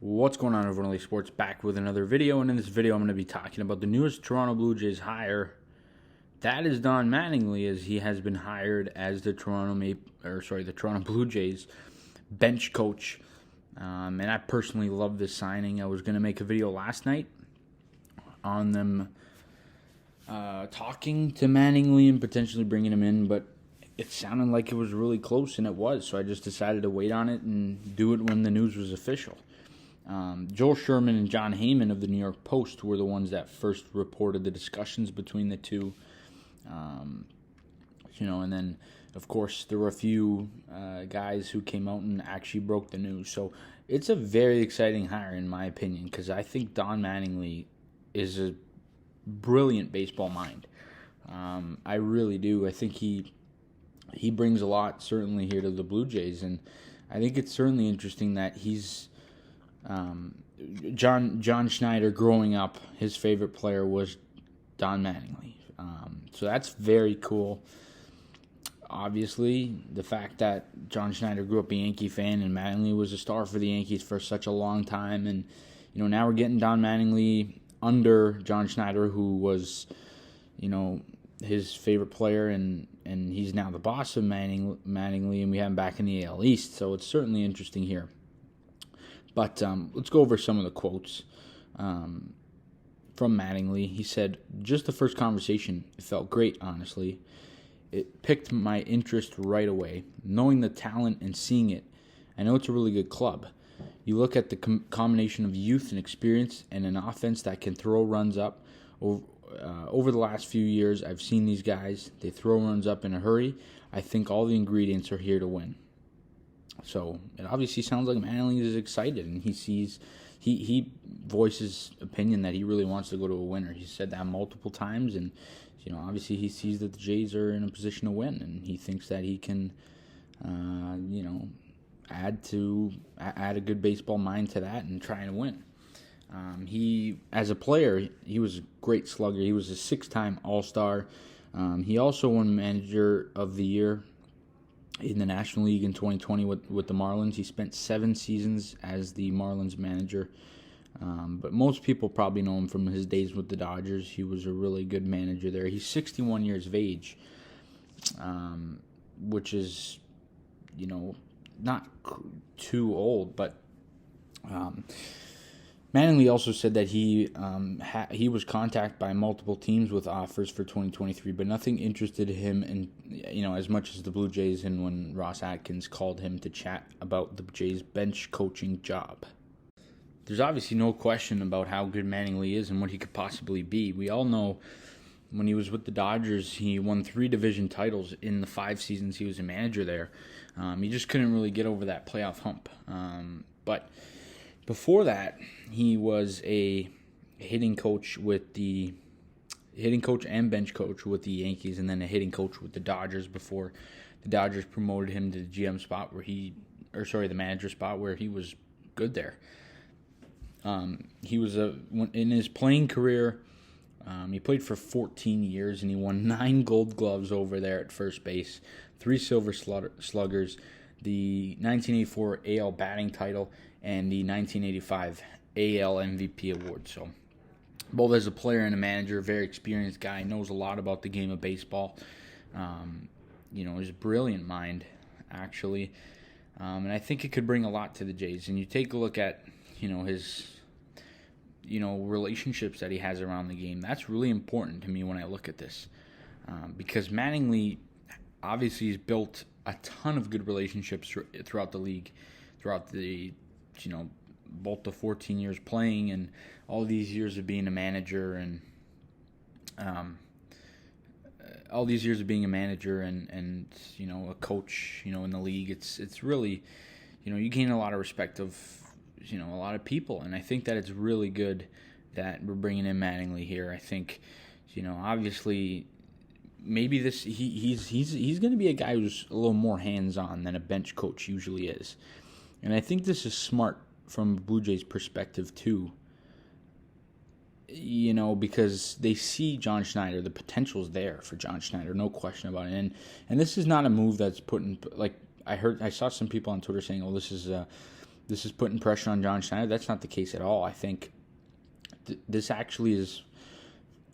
What's going on, everyone? LA Sports back with another video, and in this video, I'm going to be talking about the newest Toronto Blue Jays hire. That is Don Mattingly, as he has been hired as the Toronto Blue Jays bench coach. And I personally love this signing. I was going to make a video last night on them talking to Mattingly and potentially bringing him in, but it sounded like it was really close, and it was. So I just decided to wait on it and do it when the news was official. Joel Sherman and John Heyman of the New York Post were the ones that first reported the discussions between the two. And then, of course, there were a few guys who came out and actually broke the news. So it's a very exciting hire, in my opinion, because I think Don Mattingly is a brilliant baseball mind. I really do. I think he brings a lot, certainly, here to the Blue Jays, and I think it's certainly interesting that he's John Schneider growing up, his favorite player was Don Mattingly. So that's very cool. Obviously, the fact that John Schneider grew up a Yankee fan and Mattingly was a star for the Yankees for such a long time, and now we're getting Don Mattingly under John Schneider, who was his favorite player, and he's now the boss of Mattingly, and we have him back in the AL East. So it's certainly interesting here. But let's go over some of the quotes from Mattingly. He said, "Just the first conversation, it felt great, honestly. It piqued my interest right away. Knowing the talent and seeing it, I know it's a really good club. You look at the combination of youth and experience and an offense that can throw runs up. Over the last few years, I've seen these guys. They throw runs up in a hurry. I think all the ingredients are here to win." So it obviously sounds like Mattingly is excited, and he voices opinion that he really wants to go to a winner. He said that multiple times, and obviously he sees that the Jays are in a position to win, and he thinks that he can, add a good baseball mind to that and try and win. He, as a player, he was a great slugger. He was a 6-time All-Star. He also won Manager of the Year in the National League in 2020 with the Marlins. He spent 7 seasons as the Marlins manager. But most people probably know him from his days with the Dodgers. He was a really good manager there. He's 61 years of age, which is, not too old. But Mattingly also said that he was contacted by multiple teams with offers for 2023, but nothing interested him in as much as the Blue Jays, and when Ross Atkins called him to chat about the Jays bench coaching job. There's obviously no question about how good Mattingly is and what he could possibly be. We all know when he was with the Dodgers, he won 3 division titles in the 5 seasons he was a manager there. He just couldn't really get over that playoff hump. But before that, he was a hitting coach and bench coach with the Yankees, and then a hitting coach with the Dodgers before the Dodgers promoted him to the GM spot the manager spot where he was good there. He was in his playing career, he played for 14 years, and he won 9 Gold Gloves over there at first base, 3 Silver Sluggers, the 1984 AL batting title, and the 1985 AL MVP award. So both as a player and a manager, very experienced guy, knows a lot about the game of baseball. He's a brilliant mind, actually. And I think it could bring a lot to the Jays. And you take a look at, his, relationships that he has around the game. That's really important to me when I look at this. Because Mattingly obviously has built a ton of good relationships throughout the league, throughout the both the 14 years playing and all these years of being a manager, and a coach, in the league. It's really, you gain a lot of respect of, a lot of people, and I think that it's really good that we're bringing in Mattingly here. I think, obviously, maybe he's going to be a guy who's a little more hands-on than a bench coach usually is. And I think this is smart from Blue Jays' perspective, too. Because they see John Schneider. The potential's there for John Schneider, no question about it. And this is not a move that's put in, like, I saw some people on Twitter saying, "Oh, this this is putting pressure on John Schneider. That's not the case at all. I think this actually is,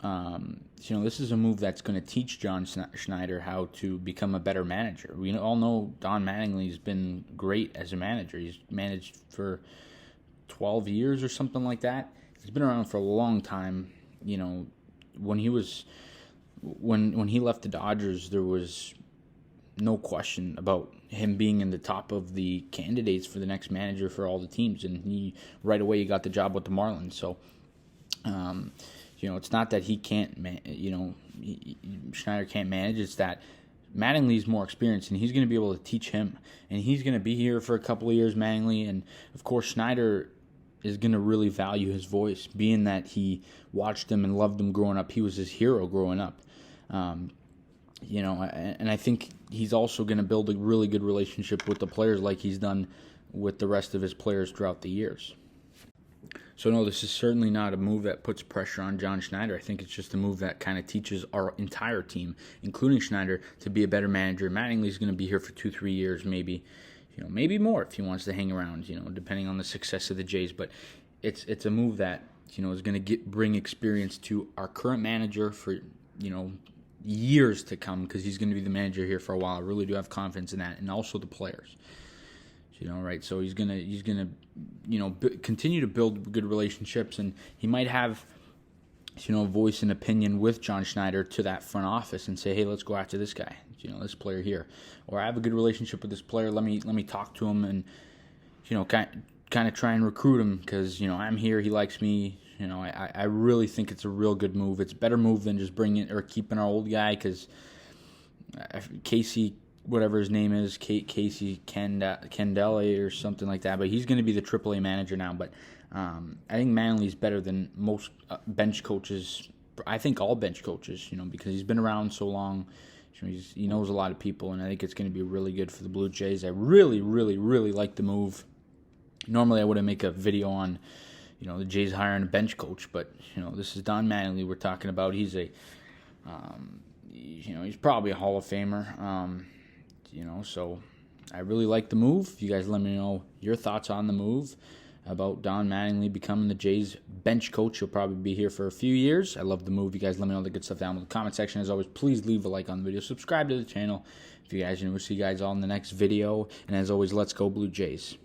this is a move that's going to teach John Schneider how to become a better manager. We all know Don Mattingly's been great as a manager. He's managed for 12 years or something like that. He's been around for a long time. When he left the Dodgers, there was no question about him being in the top of the candidates for the next manager for all the teams, and right away he got the job with the Marlins. So, it's not that he can't, Schneider can't manage. It's that Mattingly's more experienced, and he's going to be able to teach him, and he's going to be here for a couple of years, Mattingly, and of course Schneider is going to really value his voice, being that he watched him and loved him growing up. He was his hero growing up. And I think he's also going to build a really good relationship with the players like he's done with the rest of his players throughout the years. So, no, this is certainly not a move that puts pressure on John Schneider. I think it's just a move that kind of teaches our entire team, including Schneider, to be a better manager. Mattingly's going to be here for 2-3 years, maybe more if he wants to hang around, depending on the success of the Jays. But it's a move that, is going to bring experience to our current manager for, years to come, because he's going to be the manager here for a while. I really do have confidence in that, and also the players. Right? So he's gonna continue to build good relationships, and he might have a voice and opinion with John Schneider to that front office and say, hey, let's go after this guy, this player here, or I have a good relationship with this player. Let me talk to him and kind of try and recruit him because I'm here. He likes me. I really think it's a real good move. It's a better move than just bringing or keeping our old guy, because Casey, whatever his name is, Casey Candela or something like that, but he's going to be the AAA manager now. But I think Mattingly's better than most bench coaches. I think all bench coaches, because he's been around so long. He knows a lot of people, and I think it's going to be really good for the Blue Jays. I really, really, really like the move. Normally I wouldn't make a video on the Jays hiring a bench coach, but this is Don Mattingly we're talking about. He's a he's probably a Hall of Famer. So I really like the move. You guys let me know your thoughts on the move about Don Mattingly becoming the Jays bench coach. He'll probably be here for a few years. I love the move. You guys let me know the good stuff down in the comment section. As always, please leave a like on the video. Subscribe to the channel if you guys, we'll see you guys all in the next video. And as always, let's go Blue Jays.